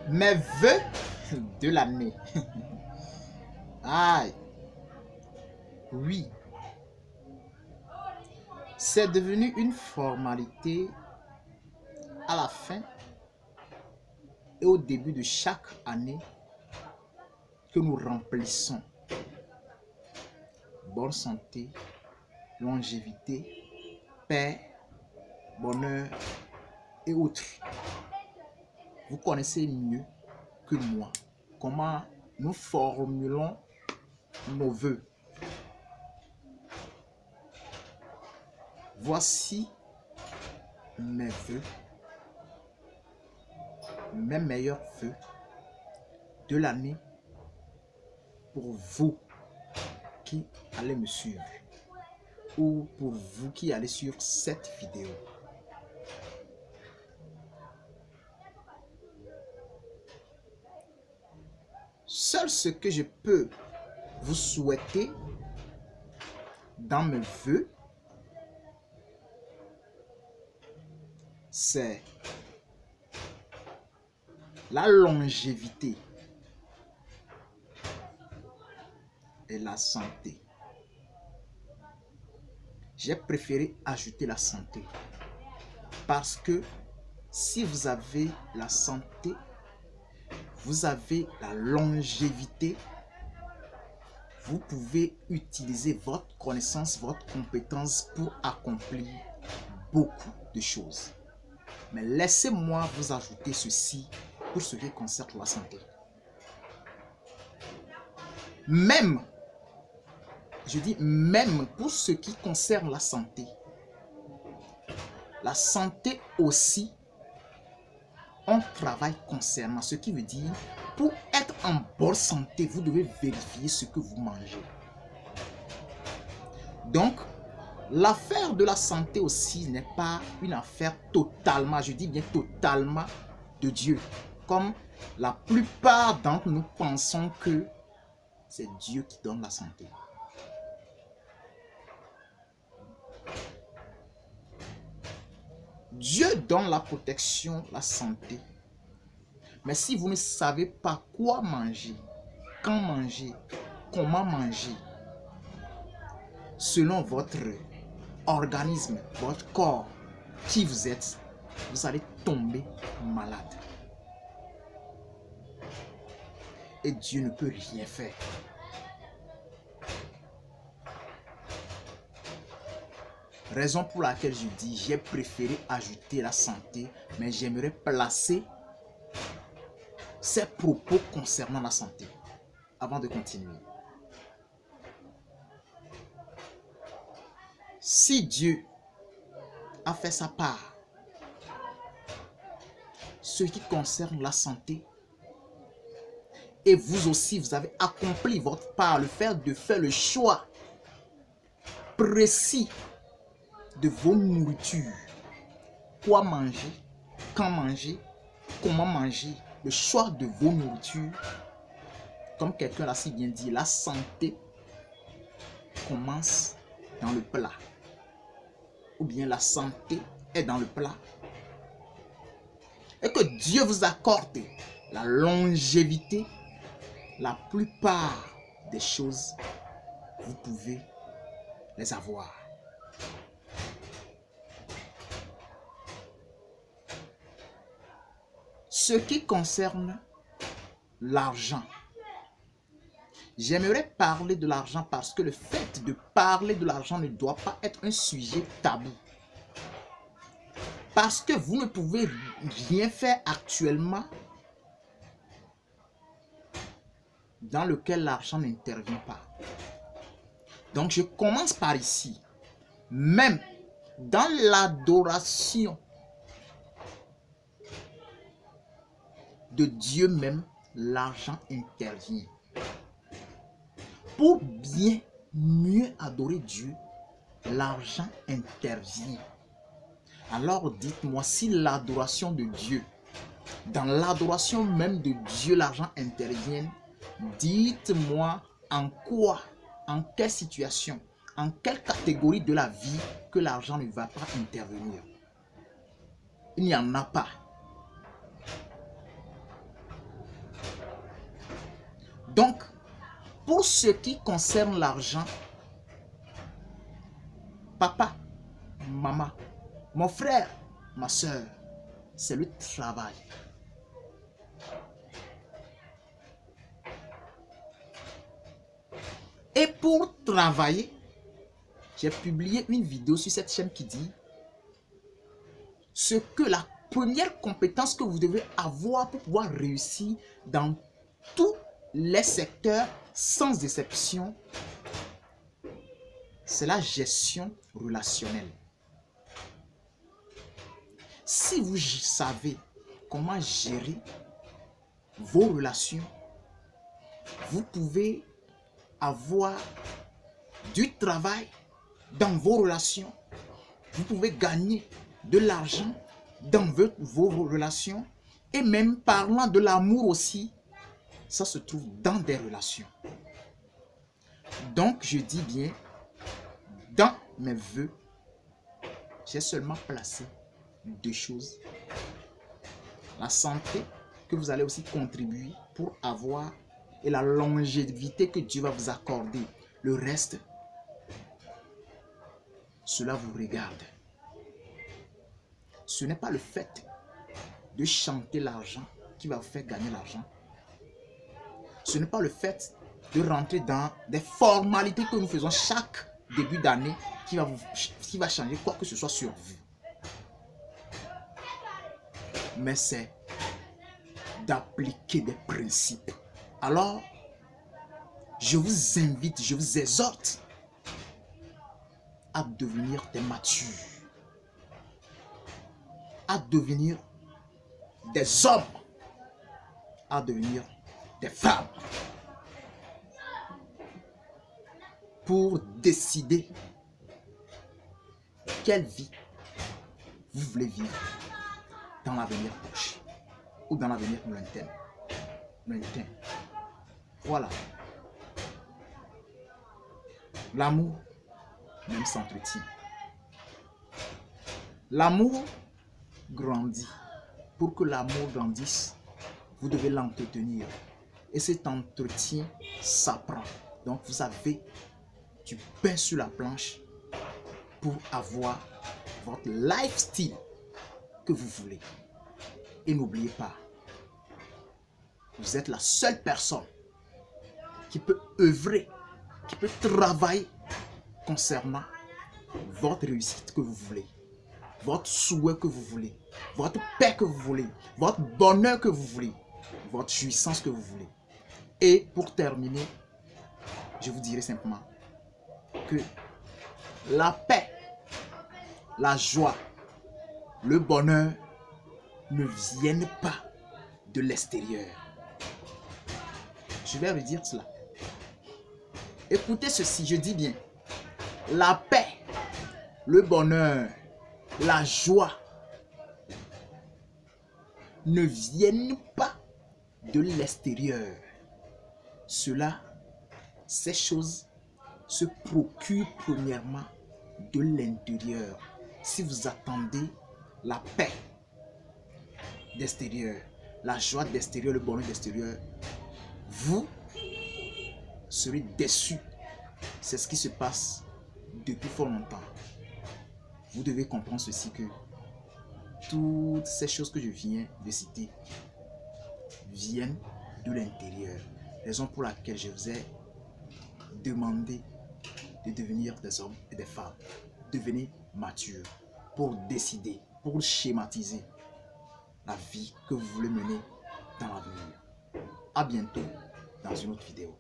Mes vœux de l'année. Aïe, oui, c'est devenu une formalité à la fin et au début de chaque année que nous remplissons. Bonne santé, longévité, paix, bonheur et autres. Vous connaissez mieux que moi comment nous formulons nos vœux. Voici mes vœux, mes meilleurs vœux de l'année pour vous qui allez me suivre ou pour vous qui allez suivre cette vidéo. Seul ce que je peux vous souhaiter dans mes vœux, c'est la longévité et la santé. J'ai préféré ajouter la santé parce que si vous avez la santé, vous avez la longévité, vous pouvez utiliser votre connaissance, votre compétence pour accomplir beaucoup de choses. Mais laissez-moi vous ajouter ceci pour ce qui concerne la santé. Même, je dis même pour ce qui concerne la santé aussi, on travaille concernant, ce qui veut dire pour être en bonne santé, vous devez vérifier ce que vous mangez. Donc, l'affaire de la santé aussi n'est pas une affaire totalement, je dis bien totalement de Dieu. Comme la plupart d'entre nous pensons que c'est Dieu qui donne la santé. Dieu donne la protection, la santé. Mais si vous ne savez pas quoi manger, quand manger, comment manger, selon votre organisme, votre corps, qui vous êtes, vous allez tomber malade. Et Dieu ne peut rien faire. Raison pour laquelle je dis, j'ai préféré ajouter la santé, mais j'aimerais placer ces propos concernant la santé avant de continuer. Si Dieu a fait sa part, ce qui concerne la santé, et vous aussi, vous avez accompli votre part, le fait de faire le choix précis de vos nourritures. Quoi manger, quand manger, comment manger, le choix de vos nourritures. Comme quelqu'un l'a si bien dit, la santé commence dans le plat. Ou bien la santé est dans le plat. Et que Dieu vous accorde la longévité, la plupart des choses, vous pouvez les avoir. Ce qui concerne l'argent, j'aimerais parler de l'argent parce que le fait de parler de l'argent ne doit pas être un sujet tabou. Parce que vous ne pouvez rien faire actuellement dans lequel l'argent n'intervient pas. Donc je commence par ici. Même dans l'adoration de Dieu même, l'argent intervient. Pour bien mieux adorer Dieu, l'argent intervient. Alors dites-moi, si l'adoration de Dieu, dans l'adoration même de Dieu, l'argent intervient, dites-moi en quoi, en quelle situation, en quelle catégorie de la vie que l'argent ne va pas intervenir. Il n'y en a pas. Donc, pour ce qui concerne l'argent, papa, maman, mon frère, ma soeur, c'est le travail. Et pour travailler, j'ai publié une vidéo sur cette chaîne qui dit ce que la première compétence que vous devez avoir pour pouvoir réussir dans tous les secteurs sans exception, c'est la gestion relationnelle. Si vous savez comment gérer vos relations, vous pouvez avoir du travail dans vos relations. Vous pouvez gagner de l'argent dans vos relations. Et même parlant de l'amour aussi, ça se trouve dans des relations. Donc, je dis bien, dans mes vœux, j'ai seulement placé 2 choses. La santé, que vous allez aussi contribuer pour avoir, et la longévité que Dieu va vous accorder. Le reste, cela vous regarde. Ce n'est pas le fait de chanter l'argent qui va vous faire gagner l'argent. Ce n'est pas le fait de rentrer dans des formalités que nous faisons chaque début d'année qui va changer quoi que ce soit sur vous. Mais c'est d'appliquer des principes. Alors, je vous invite, je vous exhorte à devenir des matures, à devenir des hommes, à devenir des femmes, pour décider quelle vie vous voulez vivre dans l'avenir proche ou dans l'avenir lointain. Voilà. L'amour même s'entretient. L'amour grandit. Pour que l'amour grandisse, vous devez l'entretenir. Et cet entretien s'apprend. Donc vous avez du pain sur la planche pour avoir votre lifestyle que vous voulez. Et n'oubliez pas, vous êtes la seule personne qui peut œuvrer, qui peut travailler concernant votre réussite que vous voulez, votre souhait que vous voulez, votre paix que vous voulez, votre bonheur que vous voulez, votre jouissance que vous voulez. Et pour terminer, je vous dirai simplement que la paix, la joie, le bonheur ne viennent pas de l'extérieur. Je vais redire cela. Écoutez ceci, je dis bien. La paix, le bonheur, la joie ne viennent pas de l'extérieur. Ces choses se procurent premièrement de l'intérieur. Si vous attendez la paix d'extérieur, la joie d'extérieur, le bonheur d'extérieur, vous serez déçus. C'est ce qui se passe depuis fort longtemps. Vous devez comprendre ceci, que toutes ces choses que je viens de citer viennent de l'intérieur. Raison pour laquelle je vous ai demandé de devenir des hommes et des femmes. Devenez matures pour décider, pour schématiser la vie que vous voulez mener dans l'avenir. À bientôt dans une autre vidéo.